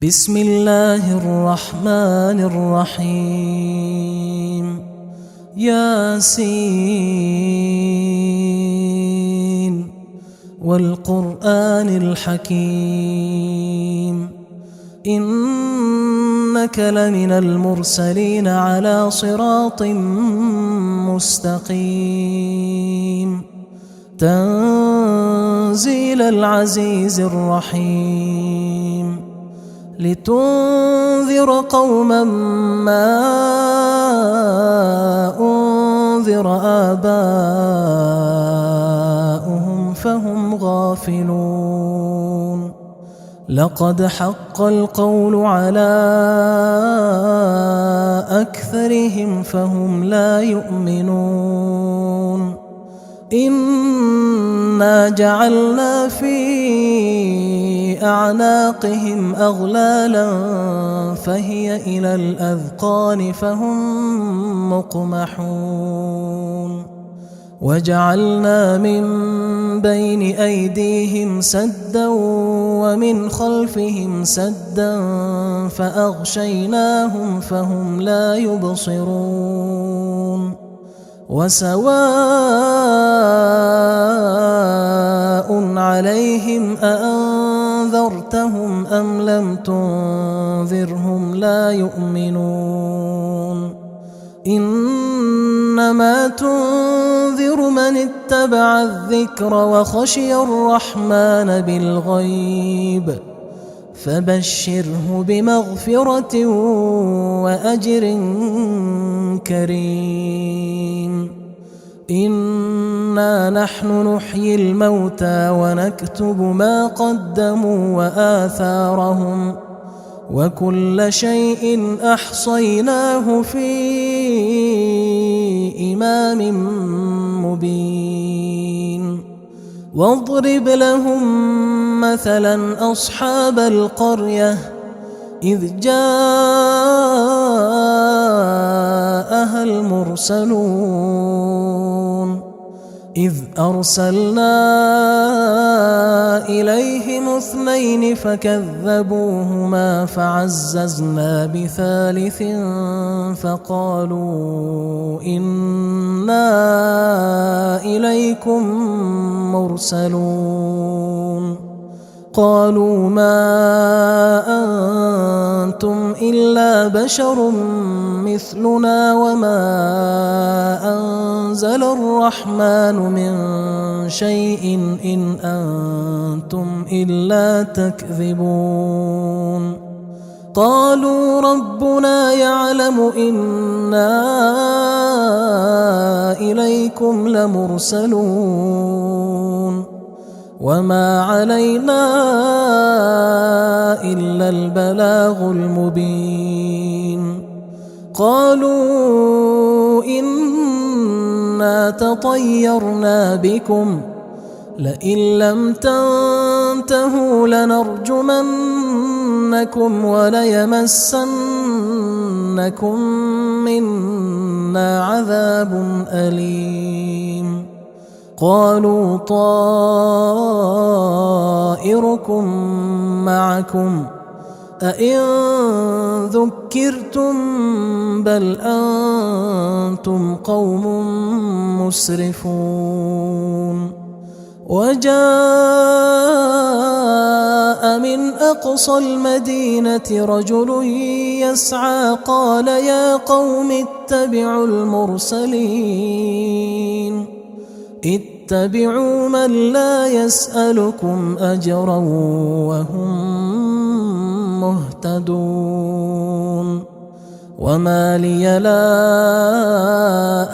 بسم الله الرحمن الرحيم ياسين والقرآن الحكيم إنك لمن المرسلين على صراط مستقيم تنزيل العزيز الرحيم لتنذر قوما ما أنذر آباؤهم فهم غافلون لقد حق القول على أكثرهم فهم لا يؤمنون إنا جعلنا في أعناقهم أغلالا فهي إلى الأذقان فهم مقمحون وجعلنا من بين أيديهم سدا ومن خلفهم سدا فأغشيناهم فهم لا يبصرون وسواء عليهم أأنذرتهم أم لم تنذرهم لا يؤمنون إنما تنذر من اتبع الذكر وخشي الرحمن بالغيب فبشره بمغفرة وأجر كريم إنا نحن نحيي الموتى ونكتب ما قدموا وآثارهم وكل شيء أحصيناه في إمام مبين واضرب لهم مثلا أصحاب القرية إذ جاءها المرسلون إذ أرسلنا إليهم اثنين فكذبوهما فعززنا بثالث فقالوا إنا إليكم مرسلون قالوا ما أنتم إلا بشر مثلنا وما أنزل الرحمن من شيء إن أنتم إلا تكذبون قالوا ربنا يعلم إنا إليكم لمرسلون وما علينا إلا البلاغ المبين قالوا إنا تطيرنا بكم لئن لم تنتهوا لنرجمنكم وليمسنكم منا عذاب أليم قالوا طائركم معكم أئن ذكرتم بل أنتم قوم مسرفون وجاء من أقصى المدينة رجل يسعى قال يا قوم اتبعوا المرسلين اتبعوا من لا يسألكم أجرا وهم مهتدون وما لي لا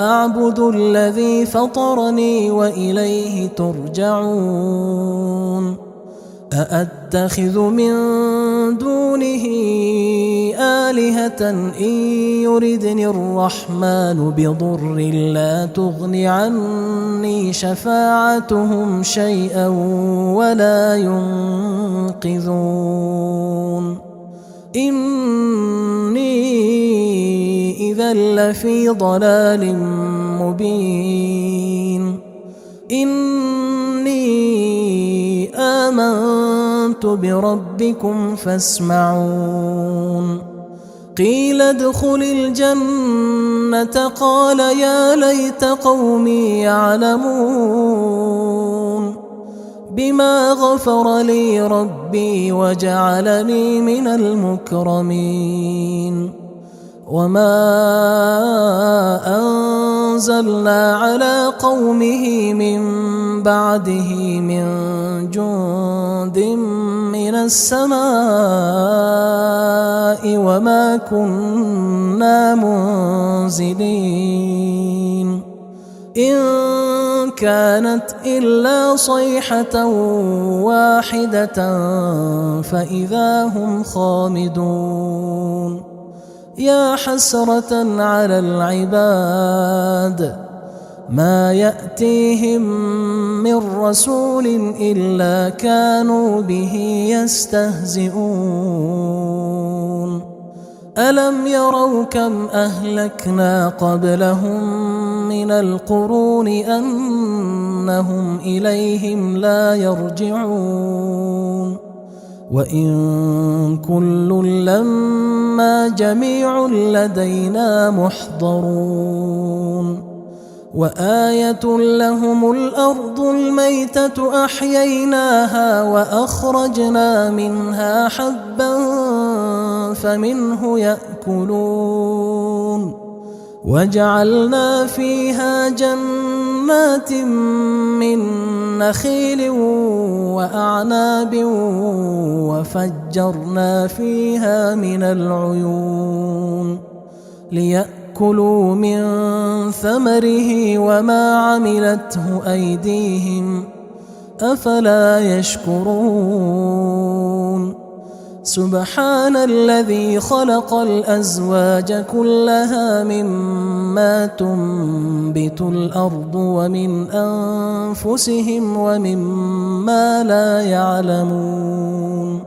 أعبد الذي فطرني وإليه ترجعون أأتخذ من دونه آلهة إن يردني الرحمن بضر لا تغن عني شفاعتهم شيئا ولا ينقذون إني إذا لفي ضلال مبين إني آمنت آمنت بربكم فاسمعون قيل ادخل الجنة قال يا ليت قومي يعلمون بما غفر لي ربي وجعلني من المكرمين وما أنزلنا على قومه من بعده من جند من السماء وما كنا منزلين إن كانت إلا صيحة واحدة فإذا هم خامدون يا حسرة على العباد ما يأتيهم من رسول إلا كانوا به يستهزئون ألم يروا كم أهلكنا قبلهم من القرون أنهم إليهم لا يرجعون وإن كل لما جميع لدينا محضرون وآية لهم الأرض الميتة أحييناها وأخرجنا منها حبا فمنه يأكلون وجعلنا فيها جنات من نخيل وأعناب وفجرنا فيها من العيون ليأكلوا من ثمره وما عملته أيديهم أفلا يشكرون سبحان الذي خلق الأزواج كلها مما تنبت الأرض ومن أنفسهم ومما لا يعلمون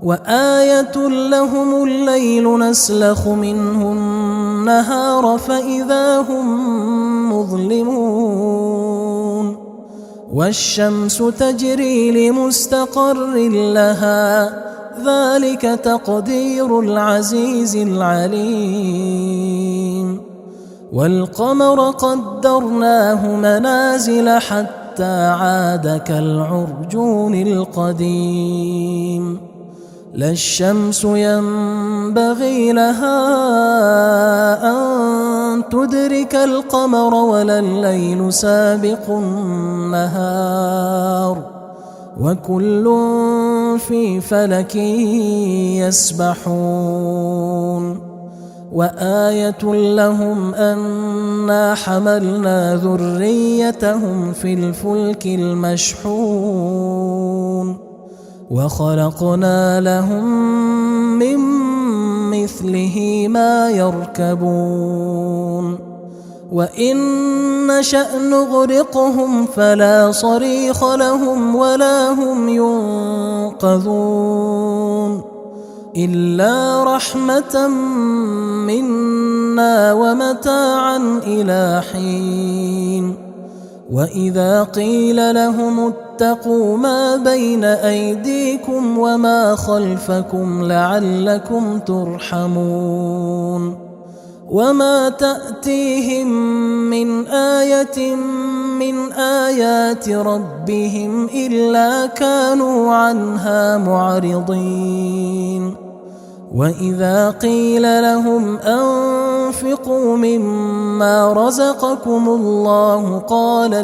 وآية لهم الليل نسلخ منه النهار فإذا هم مظلمون والشمس تجري لمستقر لها ذلك تقدير العزيز العليم والقمر قدرناه منازل حتى عاد كالعرجون القديم لا الشمس ينبغي لها أن تدرك القمر ولا الليل سابق النهار وكل في فلك يسبحون وآية لهم أنا حملنا ذريتهم في الفلك المشحون وخلقنا لهم من مثله ما يركبون وإن نشأ نغرقهم فلا صريخ لهم ولا هم ينقذون إلا رحمة منا ومتاعا إلى حين وإذا قيل لهم اتقوا ما بين أيديكم وما خلفكم لعلكم ترحمون وما تأتيهم من آية من آيات ربهم إلا كانوا عنها معرضين وإذا قيل لهم أنفقوا مما رزقكم الله قال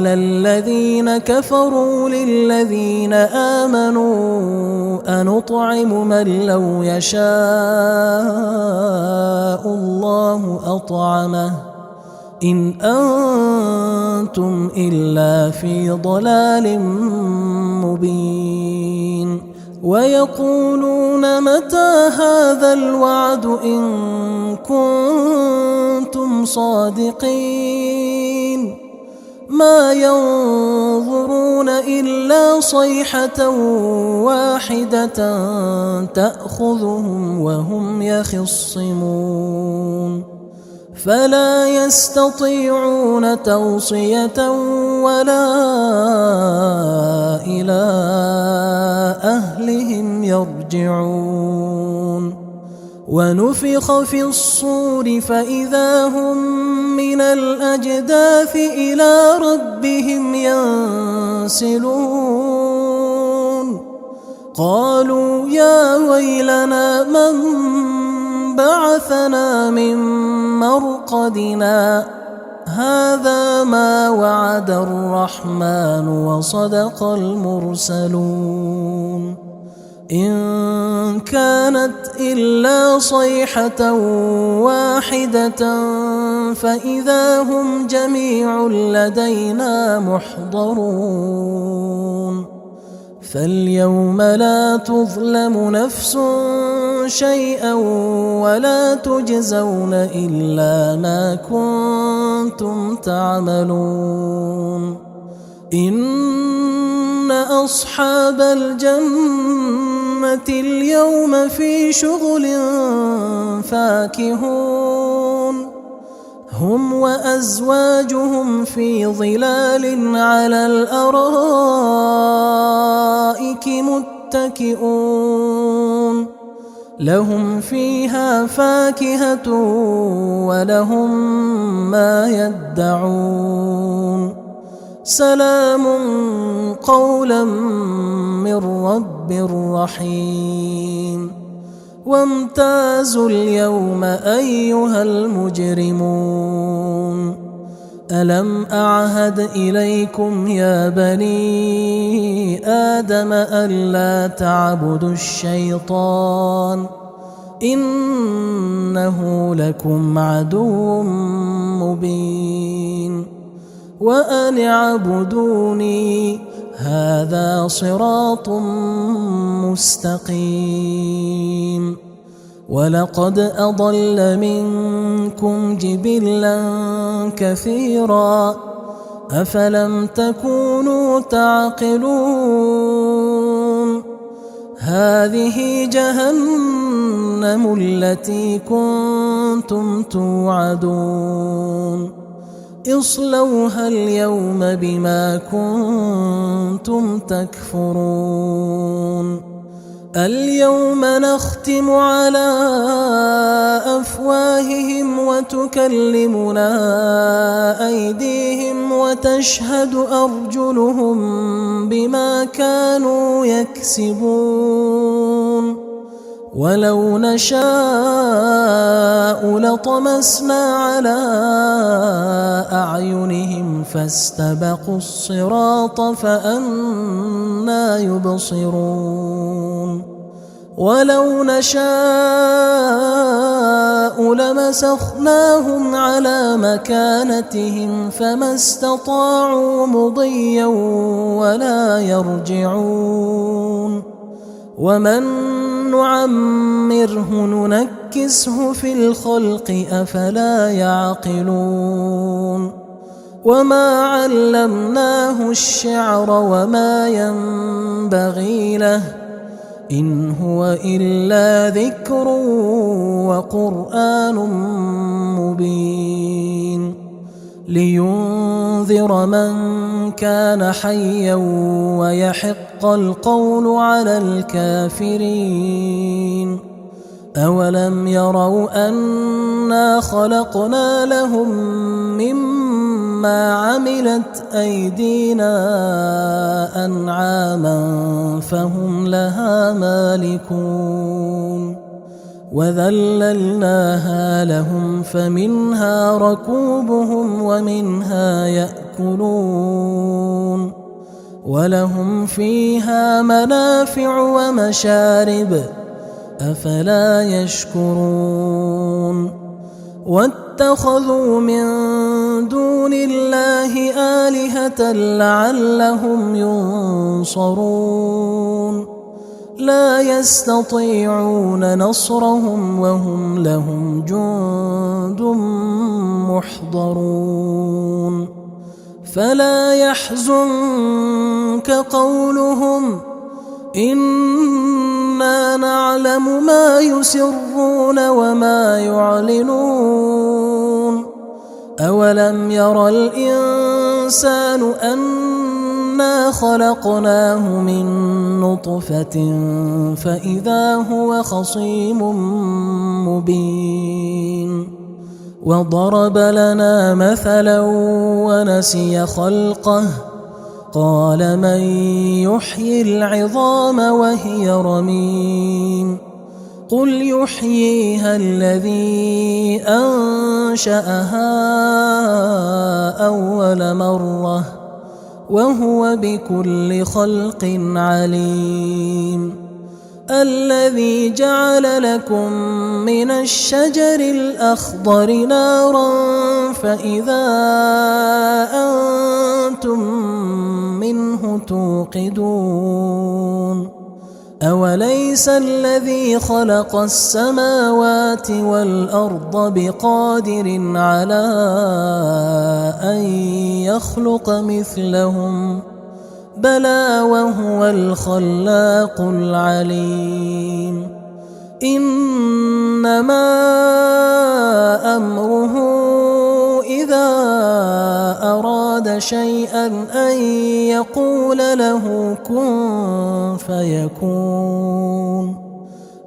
الذين كفروا للذين آمنوا أنطعم من لو يشاء الله أطعمه إن أنتم إلا في ضلال مبين ويقولون متى هذا الوعد إن كنتم صادقين ما ينظرون إلا صيحة واحدة تأخذهم وهم يخصمون فلا يستطيعون توصية ولا إلى أهلهم يرجعون ونفخ في الصور فإذا هم من الأجداث إلى ربهم ينسلون قالوا يا ويلنا من بعثنا من مرقدنا هذا ما وعد الرحمن وصدق المرسلون إن كانت إلا صيحة واحدة فإذا هم جميع لدينا محضرون فاليوم لا تظلم نفس شيئا ولا تجزون إلا ما كنتم تعملون إن أصحاب الجنة اليوم في شغل فاكهون هم وأزواجهم في ظلال على الأرائك متكئون لهم فيها فاكهة ولهم ما يدعون سلام قولا من رب رحيم وامتازوا اليوم أيها المجرمون ألم أعهد إليكم يا بني آدم ألا تعبدوا الشيطان إنه لكم عدو مبين وأن اعبدوني هذا صراط مستقيم ولقد أضل منكم جبلا كثيرا أفلم تكونوا تعقلون هذه جهنم التي كنتم توعدون اصلوها اليوم بما كنتم تكفرون اليوم نختم على أفواههم وتكلمنا أيديهم وتشهد أرجلهم بما كانوا يكسبون ولو نشاء لطمسنا على أعينهم فاستبقوا الصراط فأنى يبصرون ولو نشاء لمسخناهم على مكانتهم فما استطاعوا مضيا ولا يرجعون ومن نعمره ننكسه في الخلق أفلا يعقلون وما علمناه الشعر وما ينبغي له إن هو إلا ذكر وقرآن مبين لينذر من كان حيا ويحق القول على الكافرين أولم يروا أنا خلقنا لهم مما عملت أيدينا أنعاما فهم لها مالكون وذللناها لهم فمنها ركوبهم ومنها يأكلون ولهم فيها منافع ومشارب أفلا يشكرون واتخذوا من دون الله آلهة لعلهم ينصرون لا يستطيعون نصرهم وهم لهم جند محضرون فلا يحزنك قولهم إنا نعلم ما يسرون وما يعلنون أولم ير الإنسان أنا خلقناه من نطفة فإذا هو خصيم مبين وضرب لنا مثلا ونسي خلقه قال من يحيي العظام وهي رميم قل يحييها الذي أنشأها أول مرة وهو بكل خلق عليم الذي جعل لكم من الشجر الأخضر نارا فإذا أنتم منه توقدون أوليس الذي خلق السماوات والأرض بقادر على أن يخلق مثلهم بلى وهو الخلاق العليم إنما أمره إذا أراد شيئا أن يقول له كن فيكون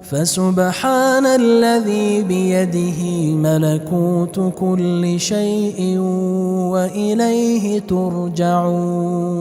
فسبحان الذي بيده ملكوت كل شيء وإليه ترجعون